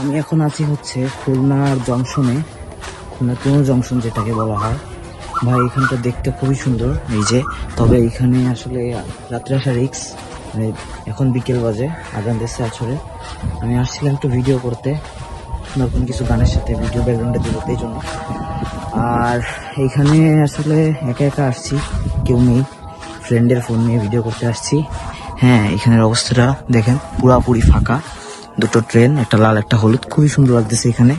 আমি এখন আছি হচ্ছে খুলনার জংশনে, খুলনা কোন জংশন যেটাকে বলা হয়। ভাই এখানটা দেখতে খুবই সুন্দর, এই যে। তবে এখানে আসলে রাত্রে আসা রিক্স, মানে এখন বিকেল বাজে, আজান দিচ্ছে আসরে। আমি আসছিলাম একটু ভিডিও করতে, নতুন কিছু গানের সাথে ভিডিও ব্যাকগ্রাউন্ডে দিব এই জন্য। আর এইখানে আসলে একা একা আসছি, কেউ নেই, ফ্রেন্ডের ফোন নিয়ে ভিডিও করতে আসছি। হ্যাঁ, এখানের অবস্থাটা দেখেন, পুরাপুরি ফাঁকা। দুটো ট্রেন, একটা লাল একটা হলুদ, খুবই সুন্দর লাগতেছে এখানে।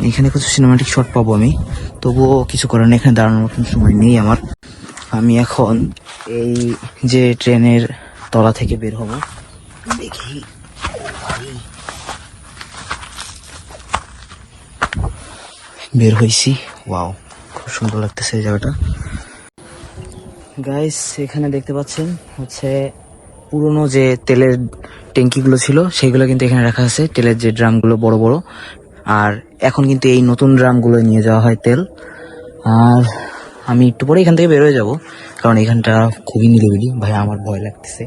এখানে কিছু সিনেমাটিক শট পাবো আমি, তবুও কিছু করার নেই, এখানে দাঁড়ানোর মতন সময় নেই আমার। আমি এখন এই যে ট্রেনের তলা থেকে বের হব, দেখি বের হইছি। ওয়াও, খুব সুন্দর লাগতেছে এই জায়গাটা। গাইস, এখানে দেখতে পাচ্ছেন হচ্ছে পুরনো যে তেলের ট্যাঙ্কিগুলো ছিল সেগুলো কিন্তু এখানে রাখা আছে, তেলের যে ড্রামগুলো বড় বড়। আর এখন কিন্তু এই নতুন ড্রামগুলো নিয়ে যাওয়া হয় তেল। আর আমি একটু পরে এখান থেকে বের হয়ে যাবো, কারণ এখানটা খুবই নিরিবিলি। ভাই আমার ভয় লাগতেছে,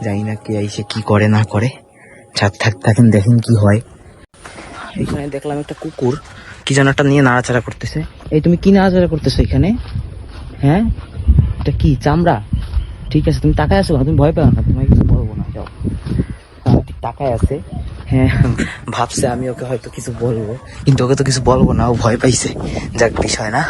জানি না কে এসে কি করে না করে। থাকেন, দেখেন কি হয়। এখানে দেখলাম একটা কুকুর কি যেন একটা নিয়ে নাড়াচাড়া করতেছে। এই তুমি কি নাড়াচাড়া করতেছো এখানে? হ্যাঁ, এটা কি চামড়া? ঠিক আছে, তুমি তাকায় আছো, তুমি ভয় পাও না, তোমায় কিছু বলবো না, যাও। তাকায় আছে। হ্যাঁ, ভাবছে আমি ওকে হয়তো কিছু বলবো, কিন্তু ওকে তো কিছু বলবো না, ও ভয় পাইছে। যাক, বিষয় না।